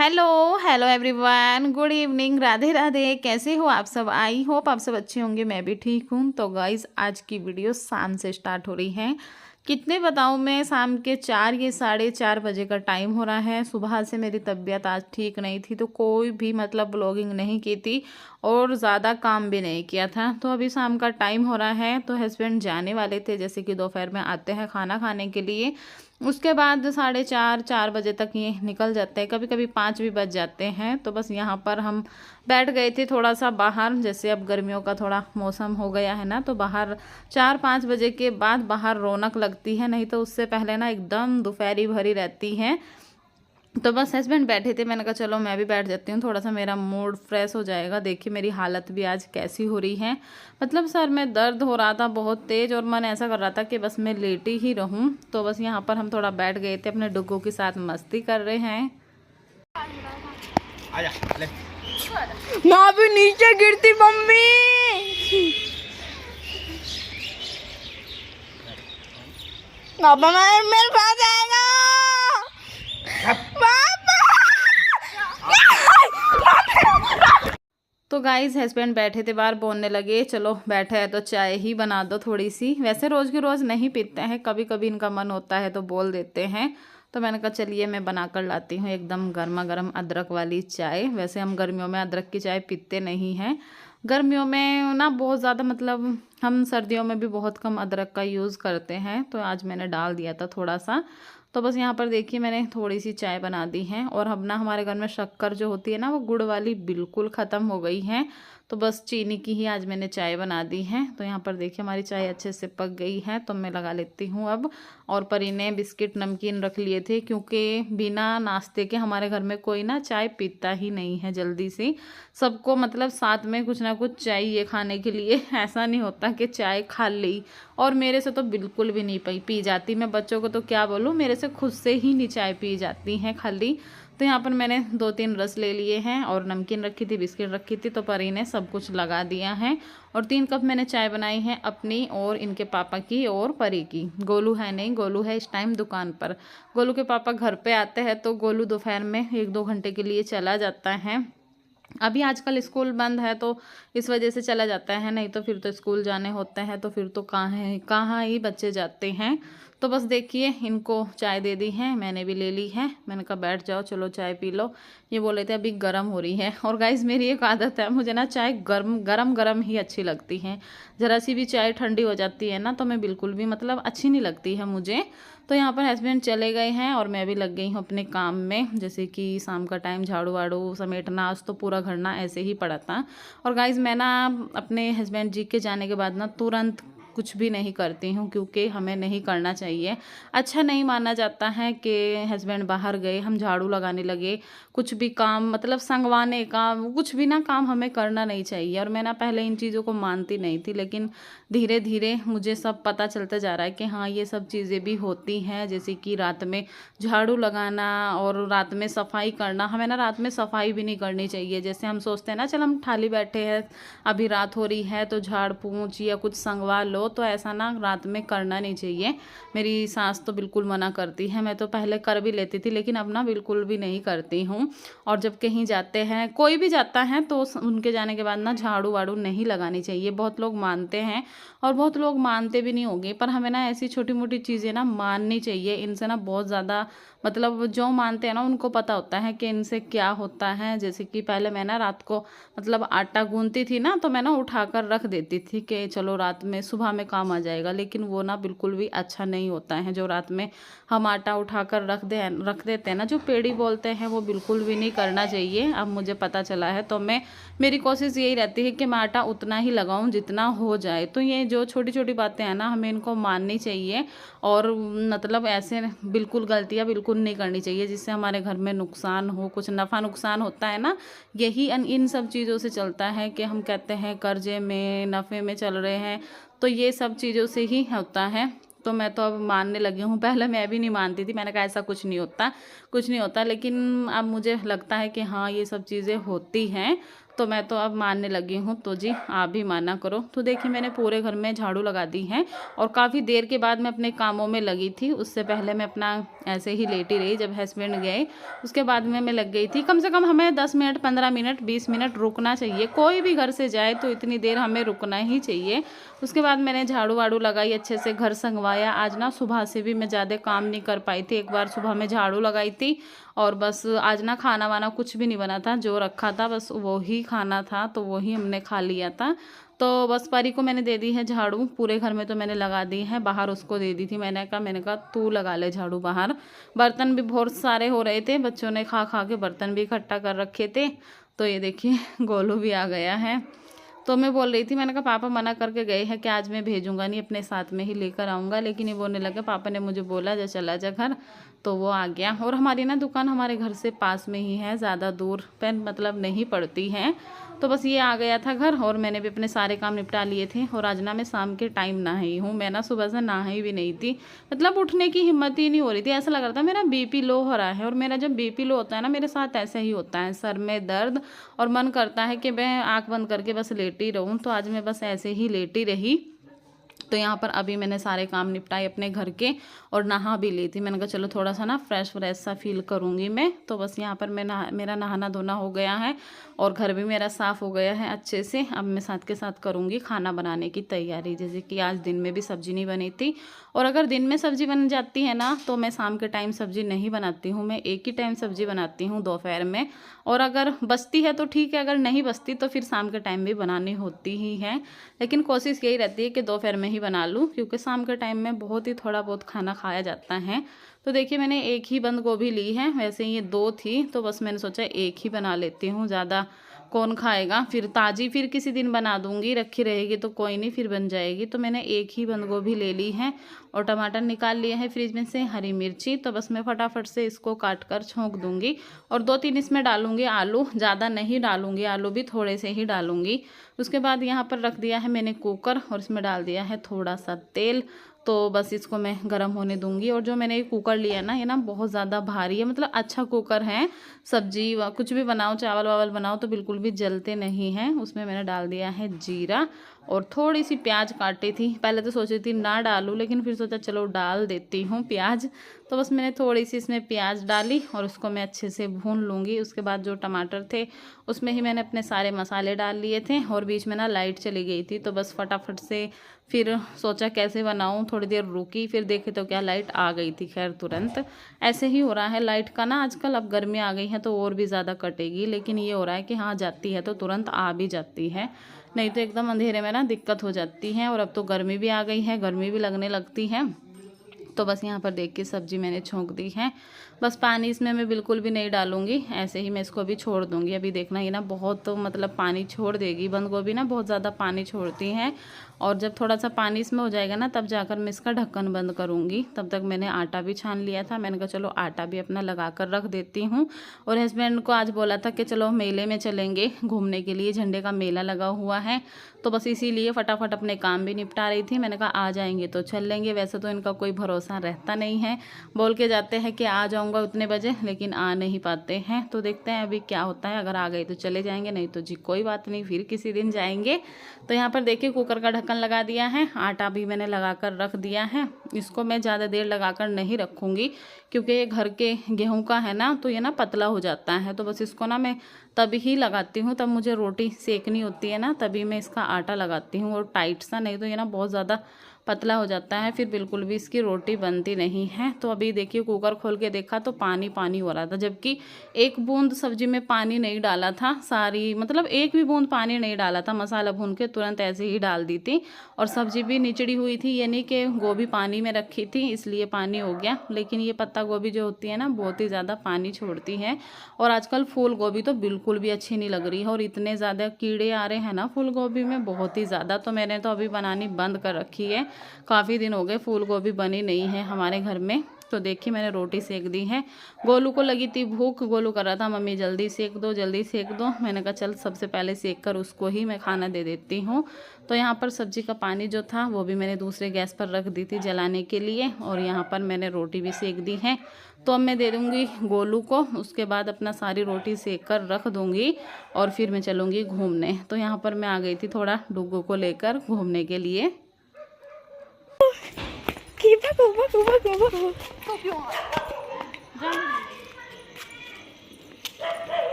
Hello hello everyone, good evening, Radhe Radhe. कैसे हो आप सब? आई होप आप सब अच्छे होंगे, मैं भी ठीक हूँ। तो गाइज़, आज की वीडियो शाम से स्टार्ट हो रही है। कितने बताऊँ मैं, शाम के 4 या 4:30 बजे का टाइम हो रहा है। सुबह से मेरी तबीयत आज ठीक नहीं थी, तो कोई भी मतलब ब्लॉगिंग नहीं की थी और ज़्यादा काम भी नहीं किया था। तो अभी शाम का टाइम हो रहा है, तो हस्बैंड जाने वाले थे, जैसे कि दोपहर में आते हैं खाना खाने के लिए। उसके बाद 4:30 4 बजे तक ये निकल जाते हैं, कभी कभी 5 भी बज जाते हैं। तो बस यहाँ पर हम बैठ गए थे थोड़ा सा बाहर, जैसे अब गर्मियों का थोड़ा मौसम हो गया है ना, तो बाहर 4 5 बजे के बाद बाहर रौनक लगती है, नहीं तो उससे पहले ना एकदम दोपहरी भरी रहती है। तो बस हस्बैंड बैठे थे, मैंने कहा चलो मैं भी बैठ जाती हूँ, थोड़ा सा मेरा मूड फ्रेश हो जाएगा। देखिए मेरी हालत भी आज कैसी हो रही है, मतलब सर में दर्द हो रहा था बहुत तेज़, और मन ऐसा कर रहा था कि बस मैं लेटी ही रहूँ। तो बस यहाँ पर हम थोड़ा बैठ गए थे, अपने डुग्गू के साथ मस्ती कर रहे हैं। आजा ले। मैं भी नीचे गिरती मम्मी। पापा मेरे पास आएगा। तो गाइस, हस्बैंड बैठे थे बाहर, बोलने लगे चलो बैठे हैं तो चाय ही बना दो थोड़ी सी। वैसे रोज़ के रोज़ नहीं पीते हैं, कभी कभी इनका मन होता है तो बोल देते हैं। तो मैंने कहा चलिए मैं बना कर लाती हूँ एकदम गर्मा गर्म अदरक वाली चाय। वैसे हम गर्मियों में अदरक की चाय पीते नहीं हैं, गर्मियों में ना बहुत ज़्यादा, मतलब हम सर्दियों में भी बहुत कम अदरक का यूज़ करते हैं। तो आज मैंने डाल दिया था थोड़ा सा। तो बस यहाँ पर देखिए मैंने थोड़ी सी चाय बना दी है। और अब ना हमारे घर में शक्कर जो होती है ना, वो गुड़ वाली बिल्कुल ख़त्म हो गई है, तो बस चीनी की ही आज मैंने चाय बना दी है। तो यहाँ पर देखिए हमारी चाय अच्छे से पक गई है, तो मैं लगा लेती हूँ अब। और परी ने बिस्किट नमकीन रख लिए थे, क्योंकि बिना नाश्ते के हमारे घर में कोई ना चाय पीता ही नहीं है जल्दी से। सबको मतलब साथ में कुछ ना कुछ चाहिए खाने के लिए, ऐसा नहीं होता कि चाय खा ली। और मेरे से तो बिल्कुल भी नहीं पी जाती, मैं बच्चों को तो क्या बोलूँ, मेरे से खुद से ही नहीं चाय पी जाती हैं खाली। तो यहाँ पर मैंने 2 3 रस ले लिए हैं, और नमकीन रखी थी, बिस्किट रखी थी, तो परी ने सब कुछ लगा दिया है। और 3 कप मैंने चाय बनाई है अपनी और इनके पापा की और परी की। गोलू है नहीं, गोलू है इस टाइम दुकान पर। गोलू के पापा घर पे आते हैं तो गोलू दोपहर में 1 2 घंटे के लिए चला जाता है। अभी आजकल स्कूल बंद है तो इस वजह से चला जाता है, नहीं तो फिर तो स्कूल जाने होते हैं, तो फिर तो कहाँ ही बच्चे जाते हैं। तो बस देखिए इनको चाय दे दी है, मैंने भी ले ली है। मैंने कहा बैठ जाओ, चलो चाय पी लो। ये बोले थे अभी गर्म हो रही है। और गाइस, मेरी एक आदत है, मुझे ना चाय गर्म गरम गरम ही अच्छी लगती है। ज़रा सी भी चाय ठंडी हो जाती है ना, तो मैं बिल्कुल भी मतलब अच्छी नहीं लगती है मुझे। तो यहाँ पर हस्बैंड चले गए हैं और मैं भी लग गई हूँ अपने काम में, जैसे कि शाम का टाइम झाड़ू वाड़ू समेटना। आज तो पूरा घर ना ऐसे ही पड़ा था। और गाइज, मैं ना अपने हस्बैंड जी के जाने के बाद ना तुरंत कुछ भी नहीं करती हूँ, क्योंकि हमें नहीं करना चाहिए। अच्छा नहीं माना जाता है कि हस्बैंड बाहर गए, हम झाड़ू लगाने लगे, कुछ भी काम मतलब संगवाने का, कुछ भी ना काम हमें करना नहीं चाहिए। और मैं ना पहले इन चीज़ों को मानती नहीं थी, लेकिन धीरे धीरे मुझे सब पता चलता जा रहा है कि हाँ ये सब चीज़ें भी होती हैं। जैसे कि रात में झाड़ू लगाना और रात में सफाई करना, हमें ना रात में सफाई भी नहीं करनी चाहिए। जैसे हम सोचते हैं ना, चल हम खाली बैठे हैं, अभी रात हो रही है तो झाड़ पोंछ या कुछ संगवा लो, तो ऐसा ना रात में करना नहीं चाहिए। मेरी सास तो बिल्कुल मना करती है, मैं तो पहले कर भी लेती थी, लेकिन अब ना बिल्कुल भी नहीं करती हूँ। और जब कहीं जाते हैं, कोई भी जाता है, तो उनके जाने के बाद ना झाड़ू वाड़ू नहीं लगानी चाहिए। बहुत लोग मानते हैं और बहुत लोग मानते भी नहीं होंगे, पर हमें ना ऐसी छोटी मोटी चीज़ें ना माननी चाहिए। इनसे ना बहुत ज़्यादा, मतलब जो मानते हैं ना उनको पता होता है कि इनसे क्या होता है। जैसे कि पहले मैं ना रात को मतलब आटा गूंथती थी ना, तो मैं ना उठाकर रख देती थी कि चलो रात में सुबह में काम आ जाएगा, लेकिन वो ना बिल्कुल भी अच्छा नहीं होता है। जो रात में हम आटा उठाकर रख देते हैं ना, जो पेड़ी बोलते हैं, वो बिल्कुल भी नहीं करना चाहिए। अब मुझे पता चला है, तो मेरी कोशिश यही रहती है कि मैं आटा उतना ही लगाऊं जितना हो जाए। तो ये जो छोटी छोटी बातें हैं ना, हमें इनको माननी चाहिए। और मतलब ऐसे बिल्कुल गलतियाँ बिल्कुल नहीं करनी चाहिए जिससे हमारे घर में नुकसान हो, कुछ नफ़ा नुकसान होता है ना, यही इन सब चीज़ों से चलता है कि हम कहते हैं कर्जे में नफ़े में चल रहे हैं, तो ये सब चीज़ों से ही होता है। तो मैं तो अब मानने लगी हूँ, पहले मैं भी नहीं मानती थी, मैंने कहा ऐसा कुछ नहीं होता, कुछ नहीं होता, लेकिन अब मुझे लगता है कि हाँ ये सब चीज़ें होती हैं। तो मैं तो अब मानने लगी हूँ, तो जी आप भी माना करो। तो देखिए मैंने पूरे घर में झाड़ू लगा दी है और काफ़ी देर के बाद मैं अपने कामों में लगी थी। उससे पहले मैं अपना ऐसे ही लेटी रही, जब हस्बैंड गए उसके बाद में मैं लग गई थी। कम से कम हमें 10 मिनट, 15 मिनट, 20 मिनट रुकना चाहिए। कोई भी घर से जाए तो इतनी देर हमें रुकना ही चाहिए। उसके बाद मैंने झाड़ू वाड़ू लगाई, अच्छे से घर संगवाया। आज ना सुबह से भी मैं ज़्यादा काम नहीं कर पाई थी। एक बार सुबह में झाड़ू लगाई थी और बस आज ना खाना वाना कुछ भी नहीं बना था, जो रखा था बस वो ही खाना था, तो वही हमने खा लिया था। तो बस परी को मैंने दे दी है झाड़ू, पूरे घर में तो मैंने लगा दी है, बाहर उसको दे दी थी। मैंने कहा तू लगा ले झाड़ू बाहर। बर्तन भी बहुत सारे हो रहे थे, बच्चों ने खा खा के बर्तन भी इकट्ठा कर रखे थे। तो ये देखिए गोलू भी आ गया है। तो मैं बोल रही थी, मैंने कहा पापा मना करके गए हैं कि आज मैं भेजूंगा नहीं, अपने साथ में ही लेकर आऊँगा, लेकिन ये बोलने लगे पापा ने मुझे बोला जा चला जा घर, तो वो आ गया। और हमारी ना दुकान हमारे घर से पास में ही है, ज़्यादा दूर पे मतलब नहीं पड़ती है। तो बस ये आ गया था घर और मैंने भी अपने सारे काम निपटा लिए थे। और आज ना मैं शाम के टाइम नहाई हूँ, मैं ना सुबह से नहाई भी नहीं थी, मतलब उठने की हिम्मत ही नहीं हो रही थी। ऐसा लग रहा था मेरा बीपी लो हो रहा है, और मेरा जब बीपी लो होता है ना, मेरे साथ ऐसा ही होता है, सर में दर्द और मन करता है कि मैं आँख बंद करके बस लेटी रहूँ। तो आज मैं बस ऐसे ही लेटी रही। तो यहाँ पर अभी मैंने सारे काम निपटाए अपने घर के और नहा भी ली थी। मैंने कहा चलो थोड़ा सा ना फ्रेश व्रेश सा फील करूँगी मैं। तो बस यहाँ पर मेरा नहाना धोना हो गया है और घर भी मेरा साफ़ हो गया है अच्छे से। अब मैं साथ के साथ करूँगी खाना बनाने की तैयारी। जैसे कि आज दिन में भी सब्ज़ी नहीं बनी थी, और अगर दिन में सब्ज़ी बन जाती है ना तो मैं शाम के टाइम सब्ज़ी नहीं बनाती हूँ, मैं एक ही टाइम सब्ज़ी बनाती हूँ दोपहर में। और अगर बचती है तो ठीक है, अगर नहीं बचती तो फिर शाम के टाइम भी बनानी होती ही है। लेकिन कोशिश यही रहती है कि दोपहर में ही बना लूँ, क्योंकि शाम के टाइम में बहुत ही थोड़ा बहुत खाना खाया जाता है। तो देखिए मैंने एक ही बंद गोभी ली है, वैसे ये 2 थी, तो बस मैंने सोचा एक ही बना लेती हूँ, ज़्यादा कौन खाएगा। फिर ताज़ी फिर किसी दिन बना दूँगी, रखी रहेगी तो कोई नहीं, फिर बन जाएगी। तो मैंने एक ही बंद गोभी ले ली है और टमाटर निकाल लिए हैं फ्रिज में से, हरी मिर्ची। तो बस मैं फटाफट से इसको काट कर छोंक दूँगी और 2-3 इसमें डालूँगी आलू, ज़्यादा नहीं डालूँगी, आलू भी थोड़े से ही डालूँगी। उसके बाद यहाँ पर रख दिया है मैंने कुकर और इसमें डाल दिया है थोड़ा सा तेल। तो बस इसको मैं गर्म होने दूंगी। और जो मैंने ये कुकर लिया ना, ये ना बहुत ज़्यादा भारी है, मतलब अच्छा कुकर है, सब्जी कुछ भी बनाओ, चावल वावल बनाओ तो बिल्कुल भी जलते नहीं हैं। उसमें मैंने डाल दिया है जीरा और थोड़ी सी प्याज काटी थी। पहले तो सोची थी ना डालूँ, लेकिन फिर सोचा चलो डाल देती हूँ प्याज। तो बस मैंने थोड़ी सी इसमें प्याज डाली और उसको मैं अच्छे से भून लूँगी। उसके बाद जो टमाटर थे उसमें ही मैंने अपने सारे मसाले डाल लिए थे और बीच में ना लाइट चली गई थी, तो बस फटाफट से फिर सोचा कैसे बनाऊँ, थोड़ी देर रुकी, फिर देखे तो क्या लाइट आ गई थी। खैर तुरंत ऐसे ही हो रहा है लाइट का ना आजकल, अब गर्मी आ गई है तो और भी ज़्यादा कटेगी, लेकिन ये हो रहा है कि हाँ जाती है तो तुरंत आ भी जाती है, नहीं तो एकदम अंधेरे में ना दिक्कत हो जाती है। और अब तो गर्मी भी आ गई है, गर्मी भी लगने लगती है। तो बस यहाँ पर देख के सब्ज़ी मैंने छोंक दी है। बस पानी इसमें मैं बिल्कुल भी नहीं डालूंगी, ऐसे ही मैं इसको अभी छोड़ दूंगी। अभी देखना ये ना बहुत तो मतलब पानी छोड़ देगी, बंद गोभी ना बहुत ज़्यादा पानी छोड़ती हैं। और जब थोड़ा सा पानी इसमें हो जाएगा ना तब जाकर मैं इसका ढक्कन बंद करूँगी। तब तक मैंने आटा भी छान लिया था, मैंने कहा चलो आटा भी अपना लगा कर रख देती हूँ। और हस्बैंड को आज बोला था कि चलो मेले में चलेंगे घूमने के लिए, झंडे का मेला लगा हुआ है, तो बस इसीलिए फटाफट अपने काम भी निपटा रही थी। मैंने कहा आ जाएंगे तो चल लेंगे, वैसे तो इनका कोई भरोसा रहता नहीं है, बोल के जाते हैं कि आ जाऊंगा उतने बजे, लेकिन आ नहीं पाते हैं। तो देखते हैं अभी क्या होता है, अगर आ गए तो चले जाएंगे, नहीं तो जी कोई बात नहीं, फिर किसी दिन जाएंगे। तो यहाँ पर देखिए कुकर का ढक्कन लगा दिया है, आटा भी मैंने लगा कर रख दिया है। इसको मैं ज़्यादा देर लगा कर नहीं रखूँगी, क्योंकि ये घर के गेहूँ का है ना, तो ये ना पतला हो जाता है। तो बस इसको ना मैं तभी ही लगाती हूँ, तब मुझे रोटी सेकनी होती है ना, तभी मैं इसका आटा लगाती हूँ, और टाइट सा, नहीं तो ये ना बहुत ज़्यादा पतला हो जाता है, फिर बिल्कुल भी इसकी रोटी बनती नहीं है। तो अभी देखिए कुकर खोल के देखा तो पानी पानी हो रहा था, जबकि एक बूंद सब्जी में पानी नहीं डाला था, सारी मतलब एक भी बूंद पानी नहीं डाला था, मसाला भून के तुरंत ऐसे ही डाल दी थी। और सब्जी भी निचड़ी हुई थी, यानी कि गोभी पानी में रखी थी इसलिए पानी हो गया। लेकिन ये पत्ता गोभी जो होती है ना बहुत ही ज़्यादा पानी छोड़ती है, और आजकल फूल गोभी तो बिल्कुल भी अच्छी नहीं लग रही है, और इतने ज़्यादा कीड़े आ रहे हैं ना फूल गोभी में, बहुत ही ज़्यादा। तो मैंने तो अभी बनानी बंद कर रखी है, काफ़ी दिन हो गए फूल गोभी बनी नहीं है हमारे घर में। तो देखिए मैंने रोटी सेक दी है, गोलू को लगी थी भूख, गोलू कर रहा था मम्मी जल्दी सेक दो जल्दी सेक दो। मैंने कहा चल सबसे पहले सेक कर उसको ही मैं खाना दे देती हूँ। तो यहाँ पर सब्जी का पानी जो था वो भी मैंने दूसरे गैस पर रख दी थी जलाने के लिए, और यहाँ पर मैंने रोटी भी सेक दी है। तो अब मैं दे दूँगी गोलू को, उसके बाद अपना सारी रोटी सेक कर रख दूँगी और फिर मैं चलूँगी घूमने। तो यहाँ पर मैं आ गई थी थोड़ा डुग्गू को लेकर घूमने के लिए।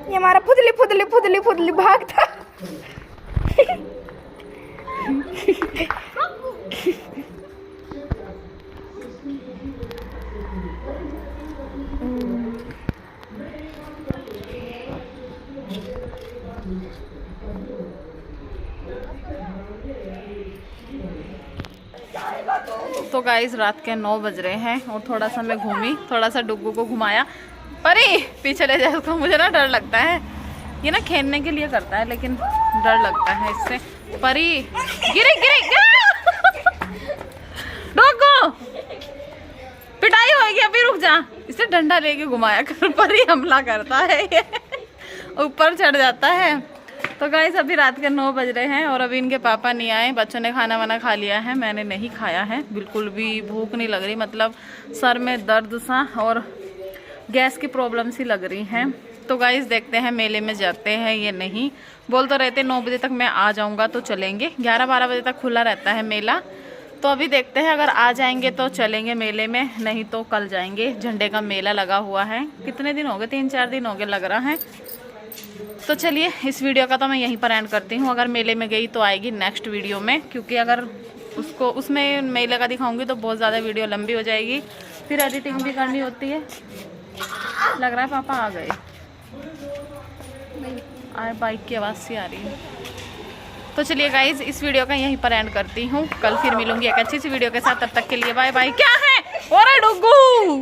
ये हमारा फुदली फुदली फुदली फुदली भागता। तो गाइस रात के 9 बज रहे हैं और थोड़ा सा मैं घूमी, थोड़ा सा डुग्गू को घुमाया। परी पीछे ले जाए उसको, मुझे ना डर लगता है, ये ना खेलने के लिए करता है लेकिन डर लगता है इससे। परी गिरे गिरे डुग्गू पिटाई होगी, अभी रुक जा, इसे डंडा लेके घुमाया कर, परी हमला करता है ये ऊपर चढ़ जाता है। तो गाइस अभी रात के 9 बज रहे हैं और अभी इनके पापा नहीं आए। बच्चों ने खाना वाना खा लिया है, मैंने नहीं खाया है, बिल्कुल भी भूख नहीं लग रही, मतलब सर में दर्द सा और गैस की प्रॉब्लम सी लग रही है। तो गाइस देखते हैं मेले में जाते हैं ये नहीं, बोल तो रहते 9 बजे तक मैं आ जाऊंगा तो चलेंगे, 11-12 बजे तक खुला रहता है मेला। तो अभी देखते हैं अगर आ जाएंगे तो चलेंगे मेले में, नहीं तो कल जाएंगे। झंडे का मेला लगा हुआ है, कितने दिन हो गए, 3-4 दिन हो गए लग रहा है। तो चलिए इस वीडियो का तो मैं यहीं पर एंड करती हूँ। अगर मेले में गई तो आएगी नेक्स्ट वीडियो में, क्योंकि अगर उसमें मेले का दिखाऊंगी तो बहुत ज़्यादा वीडियो लंबी हो जाएगी, फिर एडिटिंग भी करनी होती है। लग रहा है पापा आ गए, आए बाइक की आवाज़ सी आ रही है। तो चलिए गाइज इस वीडियो का यहीं पर एंड करती हूँ, कल फिर मिलूंगी एक अच्छी सी वीडियो के साथ, तब तक के लिए बाय बाय। क्या है और डुग्गू